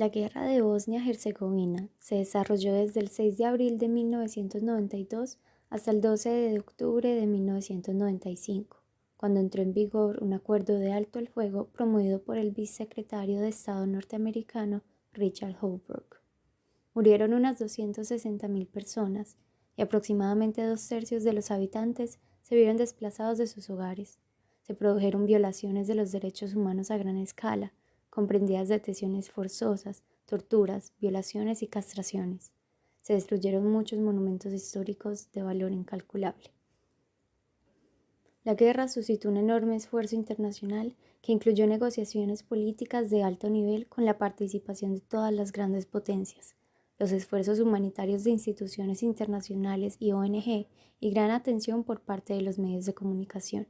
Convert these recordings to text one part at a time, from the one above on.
La Guerra de Bosnia-Herzegovina se desarrolló desde el 6 de abril de 1992 hasta el 12 de octubre de 1995, cuando entró en vigor un acuerdo de alto el fuego promovido por el vicesecretario de Estado norteamericano Richard Holbrooke. Murieron unas 260.000 personas y aproximadamente 2/3 de los habitantes se vieron desplazados de sus hogares. Se produjeron violaciones de los derechos humanos a gran escala, comprendidas detenciones forzosas, torturas, violaciones y castraciones. Se destruyeron muchos monumentos históricos de valor incalculable. La guerra suscitó un enorme esfuerzo internacional que incluyó negociaciones políticas de alto nivel con la participación de todas las grandes potencias, los esfuerzos humanitarios de instituciones internacionales y ONG y gran atención por parte de los medios de comunicación.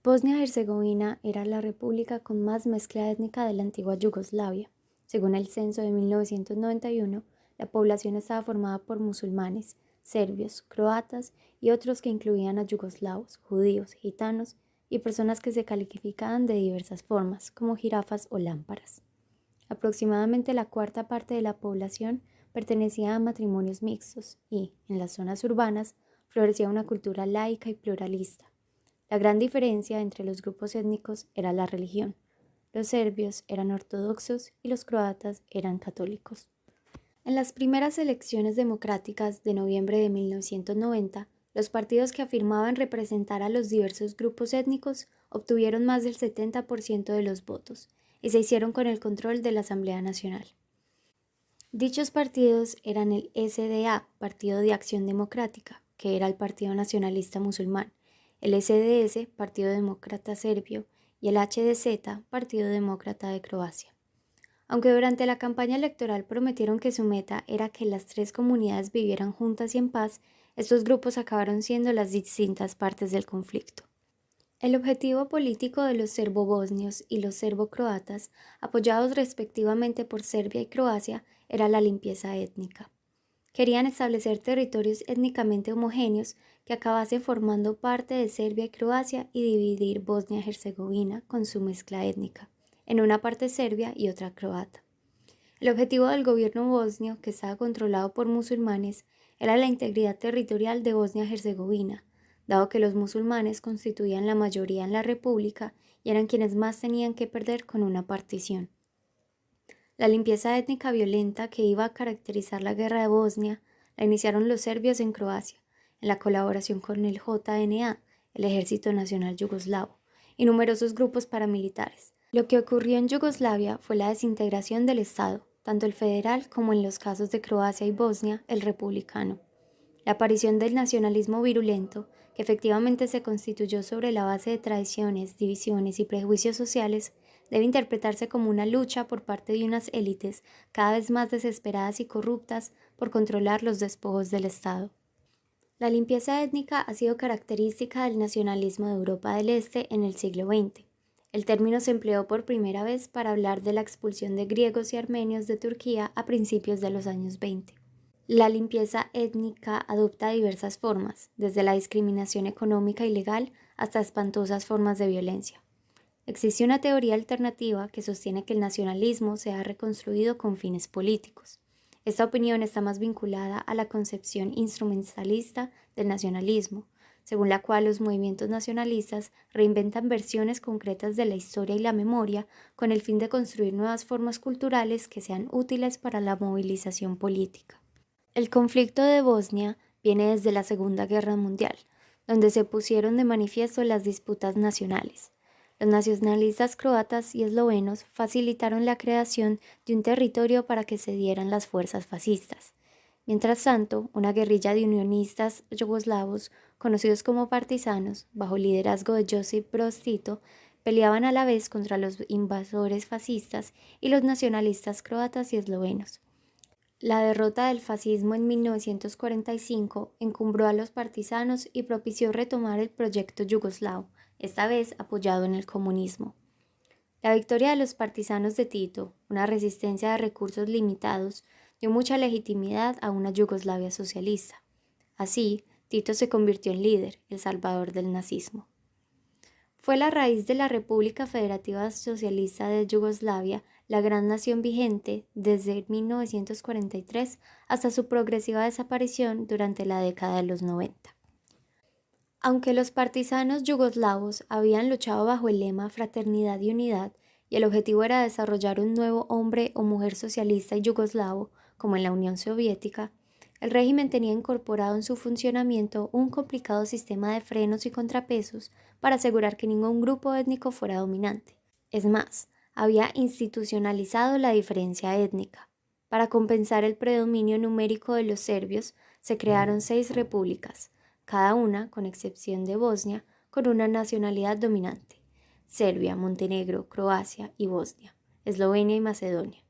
Bosnia-Herzegovina era la república con más mezcla étnica de la antigua Yugoslavia. Según el censo de 1991, la población estaba formada por musulmanes, serbios, croatas y otros que incluían a yugoslavos, judíos, gitanos y personas que se calificaban de diversas formas, como jirafas o lámparas. Aproximadamente la cuarta parte de la población pertenecía a matrimonios mixtos y, en las zonas urbanas, florecía una cultura laica y pluralista. La gran diferencia entre los grupos étnicos era la religión. Los serbios eran ortodoxos y los croatas eran católicos. En las primeras elecciones democráticas de noviembre de 1990, los partidos que afirmaban representar a los diversos grupos étnicos obtuvieron más del 70% de los votos y se hicieron con el control de la Asamblea Nacional. Dichos partidos eran el SDA, Partido de Acción Democrática, que era el Partido Nacionalista Musulmán, el SDS, Partido Demócrata Serbio, y el HDZ, Partido Demócrata de Croacia. Aunque durante la campaña electoral prometieron que su meta era que las tres comunidades vivieran juntas y en paz, estos grupos acabaron siendo las distintas partes del conflicto. El objetivo político de los serbobosnios y los serbocroatas, apoyados respectivamente por Serbia y Croacia, era la limpieza étnica. Querían establecer territorios étnicamente homogéneos que acabasen formando parte de Serbia y Croacia y dividir Bosnia-Herzegovina con su mezcla étnica, en una parte serbia y otra croata. El objetivo del gobierno bosnio, que estaba controlado por musulmanes, era la integridad territorial de Bosnia-Herzegovina, dado que los musulmanes constituían la mayoría en la república y eran quienes más tenían que perder con una partición. La limpieza étnica violenta que iba a caracterizar la guerra de Bosnia la iniciaron los serbios en Croacia, en la colaboración con el JNA, el Ejército Nacional Yugoslavo, y numerosos grupos paramilitares. Lo que ocurrió en Yugoslavia fue la desintegración del Estado, tanto el federal como en los casos de Croacia y Bosnia, el republicano. La aparición del nacionalismo virulento, que efectivamente se constituyó sobre la base de tradiciones, divisiones y prejuicios sociales, debe interpretarse como una lucha por parte de unas élites cada vez más desesperadas y corruptas por controlar los despojos del Estado. La limpieza étnica ha sido característica del nacionalismo de Europa del Este en el siglo XX. El término se empleó por primera vez para hablar de la expulsión de griegos y armenios de Turquía a principios de los años 20. La limpieza étnica adopta diversas formas, desde la discriminación económica y legal hasta espantosas formas de violencia. Existe una teoría alternativa que sostiene que el nacionalismo se ha reconstruido con fines políticos. Esta opinión está más vinculada a la concepción instrumentalista del nacionalismo, según la cual los movimientos nacionalistas reinventan versiones concretas de la historia y la memoria con el fin de construir nuevas formas culturales que sean útiles para la movilización política. El conflicto de Bosnia viene desde la Segunda Guerra Mundial, donde se pusieron de manifiesto las disputas nacionales. Los nacionalistas croatas y eslovenos facilitaron la creación de un territorio para que se dieran las fuerzas fascistas. Mientras tanto, una guerrilla de unionistas yugoslavos, conocidos como partisanos, bajo liderazgo de Josip Broz Tito, peleaban a la vez contra los invasores fascistas y los nacionalistas croatas y eslovenos. La derrota del fascismo en 1945 encumbró a los partisanos y propició retomar el proyecto yugoslavo, esta vez apoyado en el comunismo. La victoria de los partisanos de Tito, una resistencia de recursos limitados, dio mucha legitimidad a una Yugoslavia socialista. Así, Tito se convirtió en líder, el salvador del nazismo. Fue la raíz de la República Federativa Socialista de Yugoslavia la gran nación vigente desde 1943 hasta su progresiva desaparición durante la década de los 90. Aunque los partisanos yugoslavos habían luchado bajo el lema Fraternidad y Unidad, y el objetivo era desarrollar un nuevo hombre o mujer socialista y yugoslavo, como en la Unión Soviética, el régimen tenía incorporado en su funcionamiento un complicado sistema de frenos y contrapesos para asegurar que ningún grupo étnico fuera dominante. Es más, había institucionalizado la diferencia étnica. Para compensar el predominio numérico de los serbios, se crearon 6 repúblicas, cada una, con excepción de Bosnia, con una nacionalidad dominante: Serbia, Montenegro, Croacia y Bosnia, Eslovenia y Macedonia.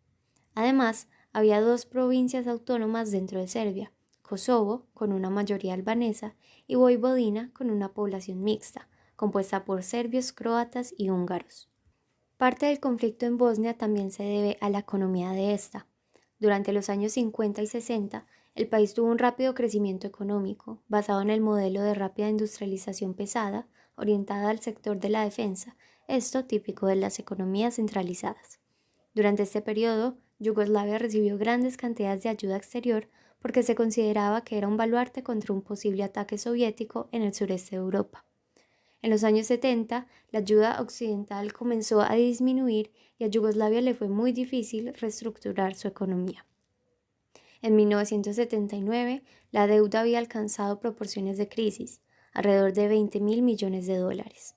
Además, había 2 provincias autónomas dentro de Serbia: Kosovo, con una mayoría albanesa, y Voivodina, con una población mixta, compuesta por serbios, croatas y húngaros. Parte del conflicto en Bosnia también se debe a la economía de esta. Durante los años 50 y 60, el país tuvo un rápido crecimiento económico, basado en el modelo de rápida industrialización pesada, orientada al sector de la defensa, esto típico de las economías centralizadas. Durante este periodo, Yugoslavia recibió grandes cantidades de ayuda exterior porque se consideraba que era un baluarte contra un posible ataque soviético en el sureste de Europa. En los años 70, la ayuda occidental comenzó a disminuir y a Yugoslavia le fue muy difícil reestructurar su economía. En 1979, la deuda había alcanzado proporciones de crisis, alrededor de 20.000 millones de dólares.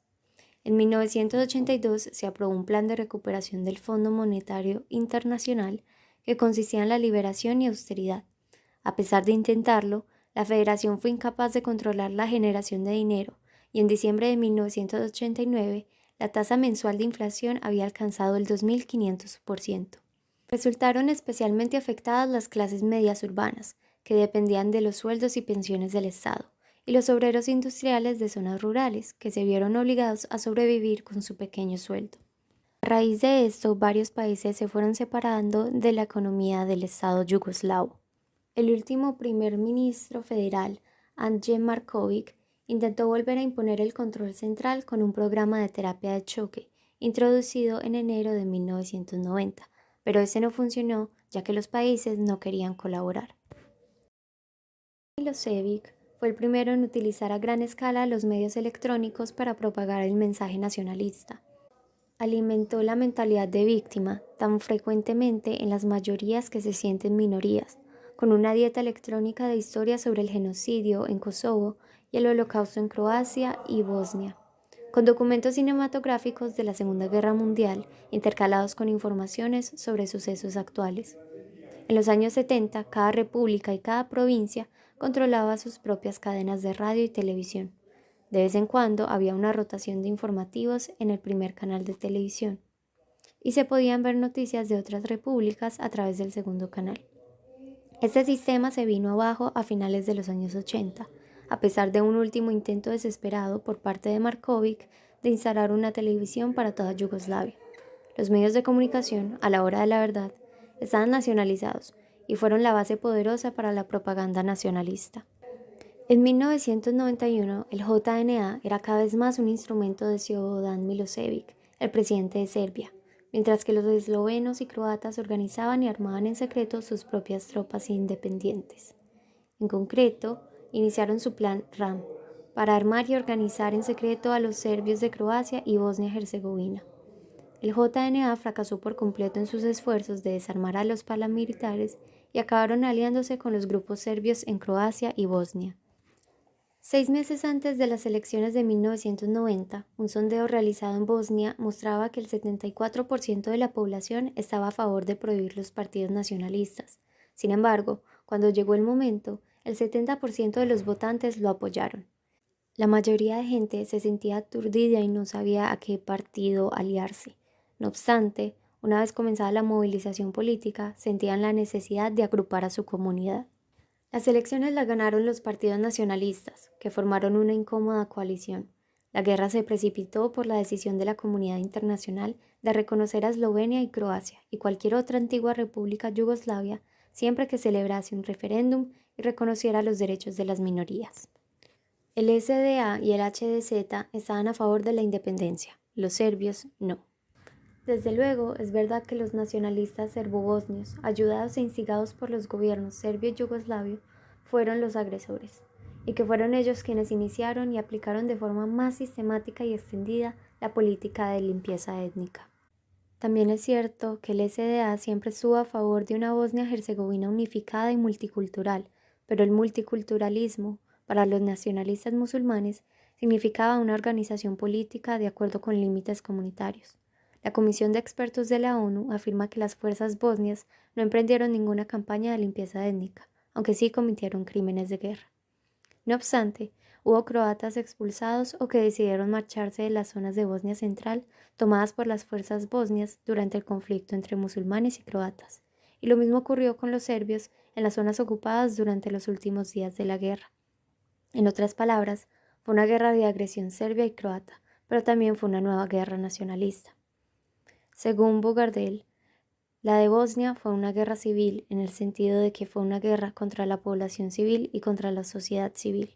En 1982 se aprobó un plan de recuperación del Fondo Monetario Internacional que consistía en la liberación y austeridad. A pesar de intentarlo, la Federación fue incapaz de controlar la generación de dinero, y en diciembre de 1989 la tasa mensual de inflación había alcanzado el 2.500%. Resultaron especialmente afectadas las clases medias urbanas, que dependían de los sueldos y pensiones del Estado, y los obreros industriales de zonas rurales, que se vieron obligados a sobrevivir con su pequeño sueldo. A raíz de esto, varios países se fueron separando de la economía del Estado yugoslavo. El último primer ministro federal, Ante Marković, intentó volver a imponer el control central con un programa de terapia de choque, introducido en enero de 1990, pero ese no funcionó ya que los países no querían colaborar. Milošević fue el primero en utilizar a gran escala los medios electrónicos para propagar el mensaje nacionalista. Alimentó la mentalidad de víctima tan frecuentemente en las mayorías que se sienten minorías, con una dieta electrónica de historias sobre el genocidio en Kosovo y el holocausto en Croacia y Bosnia, con documentos cinematográficos de la Segunda Guerra Mundial intercalados con informaciones sobre sucesos actuales. En los años 70, cada república y cada provincia controlaba sus propias cadenas de radio y televisión. De vez en cuando había una rotación de informativos en el primer canal de televisión y se podían ver noticias de otras repúblicas a través del segundo canal. Este sistema se vino abajo a finales de los años 80, a pesar de un último intento desesperado por parte de Marković de instalar una televisión para toda Yugoslavia. Los medios de comunicación, a la hora de la verdad, estaban nacionalizados y fueron la base poderosa para la propaganda nacionalista. En 1991, el JNA era cada vez más un instrumento de Slobodan Milošević, el presidente de Serbia, mientras que los eslovenos y croatas organizaban y armaban en secreto sus propias tropas independientes. En concreto, iniciaron su plan RAM, para armar y organizar en secreto a los serbios de Croacia y Bosnia-Herzegovina. El JNA fracasó por completo en sus esfuerzos de desarmar a los paramilitares y acabaron aliándose con los grupos serbios en Croacia y Bosnia. 6 meses antes de las elecciones de 1990, un sondeo realizado en Bosnia mostraba que el 74% de la población estaba a favor de prohibir los partidos nacionalistas. Sin embargo, cuando llegó el momento, el 70% de los votantes lo apoyaron. La mayoría de gente se sentía aturdida y no sabía a qué partido aliarse. No obstante, una vez comenzada la movilización política, sentían la necesidad de agrupar a su comunidad. Las elecciones las ganaron los partidos nacionalistas, que formaron una incómoda coalición. La guerra se precipitó por la decisión de la comunidad internacional de reconocer a Eslovenia y Croacia y cualquier otra antigua república yugoslavia siempre que celebrase un referéndum y reconociera los derechos de las minorías. El SDA y el HDZ estaban a favor de la independencia, los serbios no. Desde luego, es verdad que los nacionalistas serbobosnios, ayudados e instigados por los gobiernos serbio y yugoslavio, fueron los agresores, y que fueron ellos quienes iniciaron y aplicaron de forma más sistemática y extendida la política de limpieza étnica. También es cierto que el SDA siempre estuvo a favor de una Bosnia-Herzegovina unificada y multicultural, pero el multiculturalismo, para los nacionalistas musulmanes, significaba una organización política de acuerdo con límites comunitarios. La Comisión de Expertos de la ONU afirma que las fuerzas bosnias no emprendieron ninguna campaña de limpieza étnica, aunque sí cometieron crímenes de guerra. No obstante, hubo croatas expulsados o que decidieron marcharse de las zonas de Bosnia Central tomadas por las fuerzas bosnias durante el conflicto entre musulmanes y croatas, y lo mismo ocurrió con los serbios en las zonas ocupadas durante los últimos días de la guerra. En otras palabras, fue una guerra de agresión serbia y croata, pero también fue una nueva guerra nacionalista. Según Bogardel, la de Bosnia fue una guerra civil en el sentido de que fue una guerra contra la población civil y contra la sociedad civil.